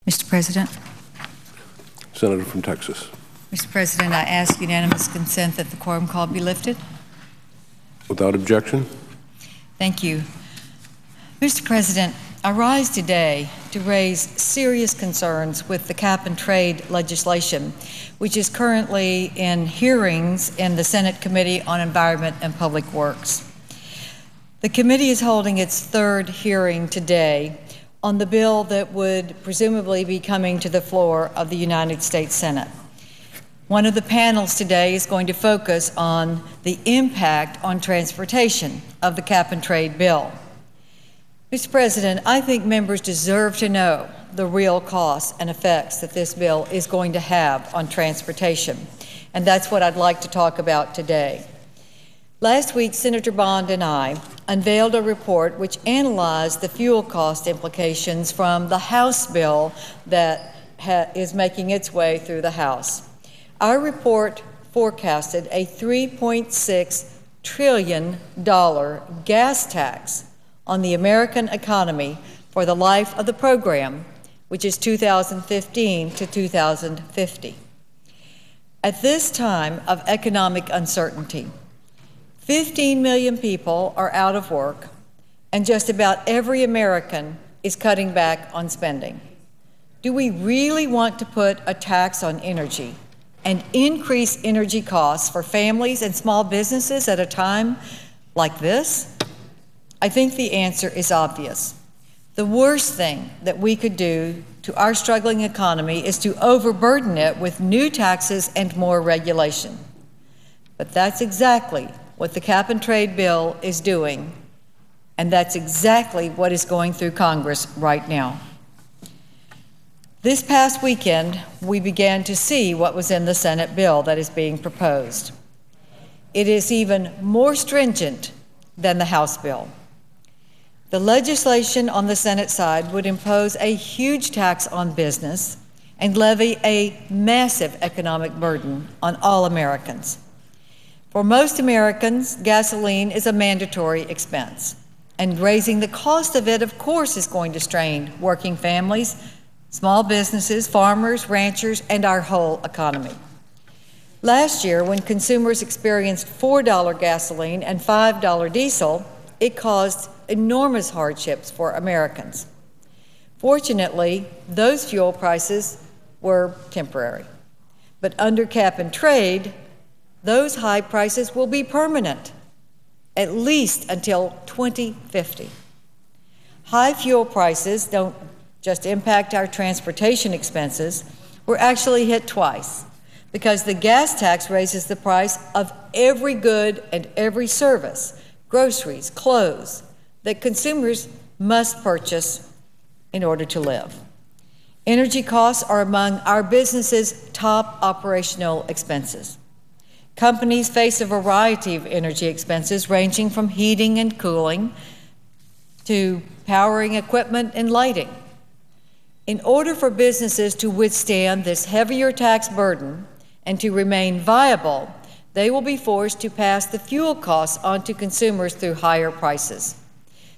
Mr. President. Senator from Texas. Mr. President, I ask unanimous consent that the quorum call be lifted. Without objection. Thank you. Mr. President, I rise today to raise serious concerns with the cap-and-trade legislation, which is currently in hearings in the Senate Committee on Environment and Public Works. The committee is holding its third hearing today on the bill that would presumably be coming to the floor of the United States Senate. One of the panels today is going to focus on the impact on transportation of the cap-and-trade bill. Mr. President, I think members deserve to know the real costs and effects that this bill is going to have on transportation, and that's what I'd like to talk about today. Last week, Senator Bond and I unveiled a report which analyzed the fuel cost implications from the House bill that is making its way through the House. Our report forecasted a $3.6 trillion gas tax on the American economy for the life of the program, which is 2015 to 2050. At this time of economic uncertainty, 15 million people are out of work, and just about every American is cutting back on spending. Do we really want to put a tax on energy and increase energy costs for families and small businesses at a time like this? I think the answer is obvious. The worst thing that we could do to our struggling economy is to overburden it with new taxes and more regulation. But that's exactly what the cap-and-trade bill is doing, and that's exactly what is going through Congress right now. This past weekend, we began to see what was in the Senate bill that is being proposed. It is even more stringent than the House bill. The legislation on the Senate side would impose a huge tax on business and levy a massive economic burden on all Americans. For most Americans, gasoline is a mandatory expense, and raising the cost of it, of course, is going to strain working families, small businesses, farmers, ranchers, and our whole economy. Last year, when consumers experienced $4 gasoline and $5 diesel, it caused enormous hardships for Americans. Fortunately, those fuel prices were temporary. But under cap and trade, those high prices will be permanent, at least until 2050. High fuel prices don't just impact our transportation expenses. We're actually hit twice, because the gas tax raises the price of every good and every service, groceries, clothes, that consumers must purchase in order to live. Energy costs are among our business's top operational expenses. Companies face a variety of energy expenses ranging from heating and cooling to powering equipment and lighting. In order for businesses to withstand this heavier tax burden and to remain viable, they will be forced to pass the fuel costs on to consumers through higher prices.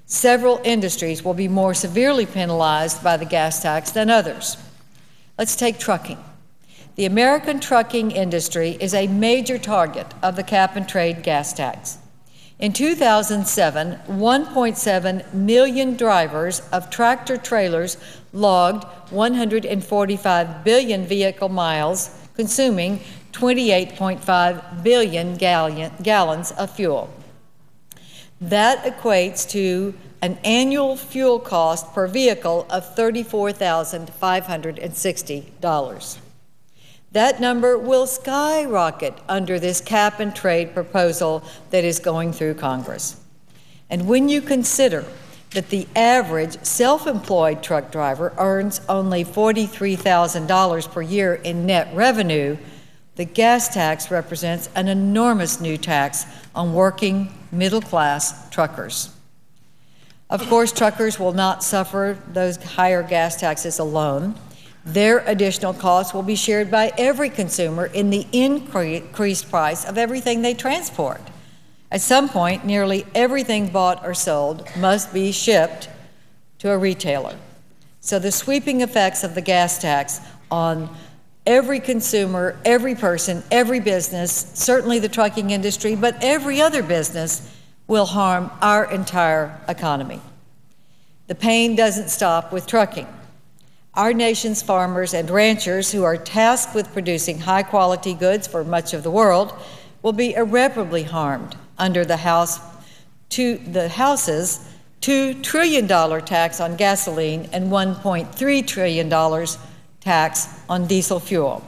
Several industries will be more severely penalized by the gas tax than others. Let's take trucking. The American trucking industry is a major target of the cap-and-trade gas tax. In 2007, 1.7 million drivers of tractor-trailers logged 145 billion vehicle miles, consuming 28.5 billion gallons of fuel. That equates to an annual fuel cost per vehicle of $34,560. That number will skyrocket under this cap-and-trade proposal that is going through Congress. And when you consider that the average self-employed truck driver earns only $43,000 per year in net revenue, the gas tax represents an enormous new tax on working middle-class truckers. Of course, truckers will not suffer those higher gas taxes alone. Their additional costs will be shared by every consumer in the increased price of everything they transport. At some point, nearly everything bought or sold must be shipped to a retailer. So the sweeping effects of the gas tax on every consumer, every person, every business, certainly the trucking industry, but every other business, will harm our entire economy. The pain doesn't stop with trucking. Our nation's farmers and ranchers, who are tasked with producing high-quality goods for much of the world, will be irreparably harmed under the House's $2 trillion tax on gasoline and $1.3 trillion tax on diesel fuel.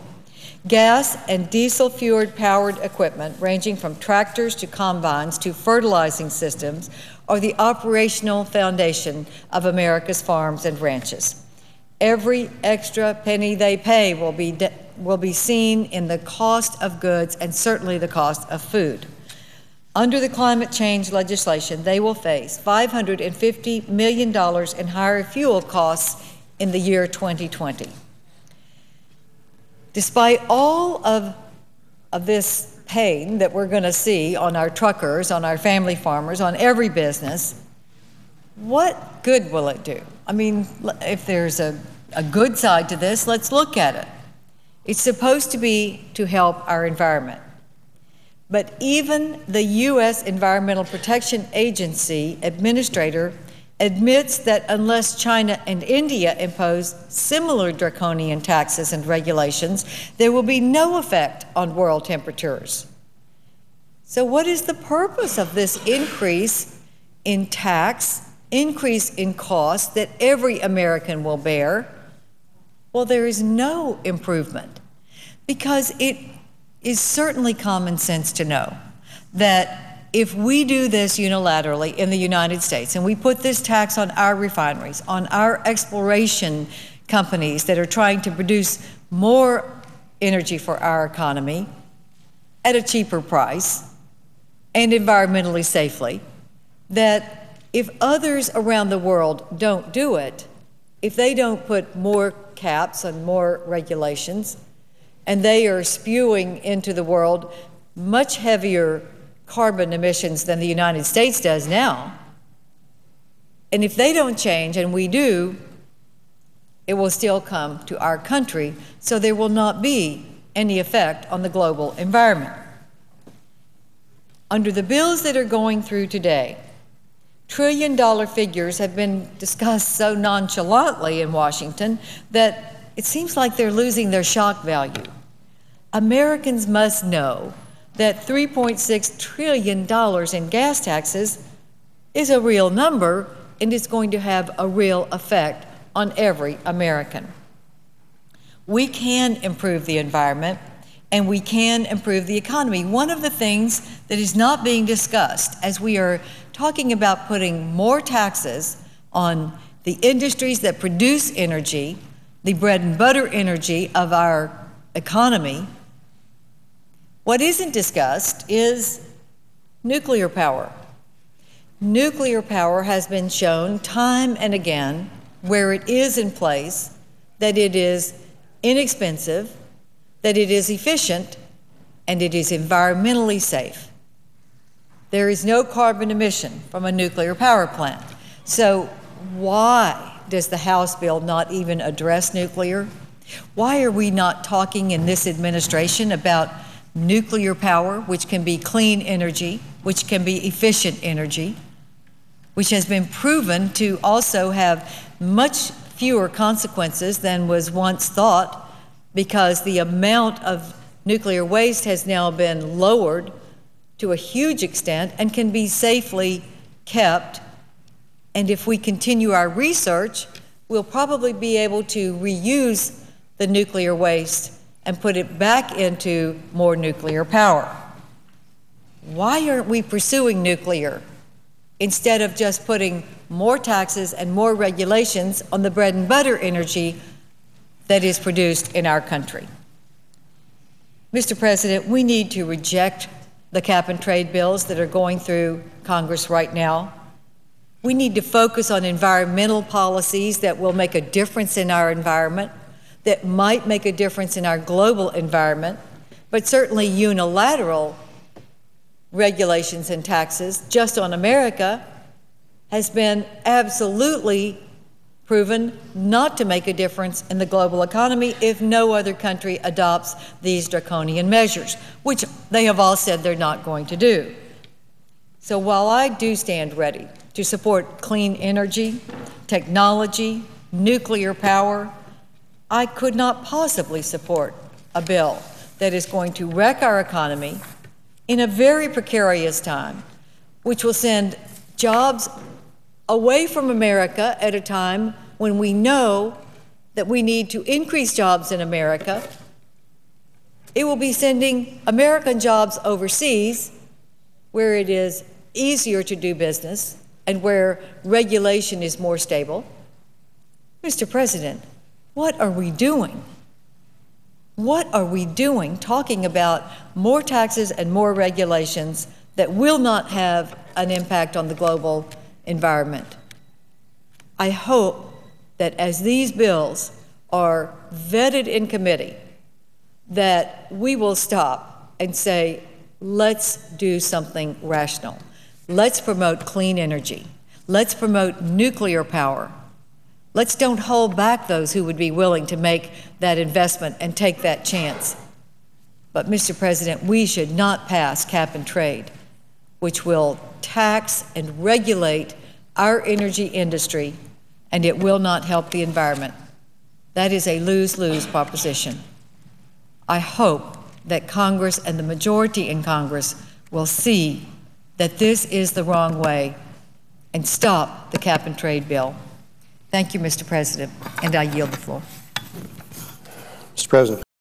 Gas and diesel-fueled powered equipment, ranging from tractors to combines to fertilizing systems, are the operational foundation of America's farms and ranches. Every extra penny they pay will be seen in the cost of goods and certainly the cost of food. Under the climate change legislation, they will face $550 million in higher fuel costs in the year 2020. Despite all of this pain that we're going to see on our truckers, on our family farmers, on every business, what good will it do? I mean, if there's a good side to this, let's look at it. It's supposed to be to help our environment. But even the U.S. Environmental Protection Agency administrator admits that unless China and India impose similar draconian taxes and regulations, there will be no effect on world temperatures. So what is the purpose of this increase in tax, increase in cost that every American will bear? Well, there is no improvement, because it is certainly common sense to know that if we do this unilaterally in the United States and we put this tax on our refineries, on our exploration companies that are trying to produce more energy for our economy at a cheaper price and environmentally safely, that if others around the world don't do it, if they don't put more caps and more regulations, and they are spewing into the world much heavier carbon emissions than the United States does now, and if they don't change and we do, it will still come to our country, so there will not be any effect on the global environment. Under the bills that are going through today, trillion-dollar figures have been discussed so nonchalantly in Washington that it seems like they're losing their shock value. Americans must know that $3.6 trillion in gas taxes is a real number, and it's going to have a real effect on every American. We can improve the environment, and we can improve the economy. One of the things that is not being discussed as we are talking about putting more taxes on the industries that produce energy, the bread and butter energy of our economy, what isn't discussed is nuclear power. Nuclear power has been shown time and again, where it is in place, that it is inexpensive, that it is efficient, and it is environmentally safe. There is no carbon emission from a nuclear power plant. So why does the House bill not even address nuclear? Why are we not talking in this administration about nuclear power, which can be clean energy, which can be efficient energy, which has been proven to also have much fewer consequences than was once thought, because the amount of nuclear waste has now been lowered to a huge extent and can be safely kept. And if we continue our research, we'll probably be able to reuse the nuclear waste and put it back into more nuclear power. Why aren't we pursuing nuclear instead of just putting more taxes and more regulations on the bread and butter energy that is produced in our country? Mr. President, we need to reject the cap and trade bills that are going through Congress right now. We need to focus on environmental policies that will make a difference in our environment, that might make a difference in our global environment, but certainly unilateral regulations and taxes just on America has been absolutely proven not to make a difference in the global economy if no other country adopts these draconian measures, which they have all said they're not going to do. So while I do stand ready to support clean energy, technology, nuclear power, I could not possibly support a bill that is going to wreck our economy in a very precarious time, which will send jobs away from America at a time when we know that we need to increase jobs in America. It will be sending American jobs overseas, where it is easier to do business and where regulation is more stable. Mr. President, what are we doing? What are we doing talking about more taxes and more regulations that will not have an impact on the global environment? I hope that as these bills are vetted in committee, that we will stop and say, let's do something rational. Let's promote clean energy. Let's promote nuclear power. Let's don't hold back those who would be willing to make that investment and take that chance. But, Mr. President, we should not pass cap and trade, which will tax and regulate our energy industry, and it will not help the environment. That is a lose-lose proposition. I hope that Congress and the majority in Congress will see that this is the wrong way and stop the cap and trade bill. Thank you, Mr. President, and I yield the floor. Mr. President.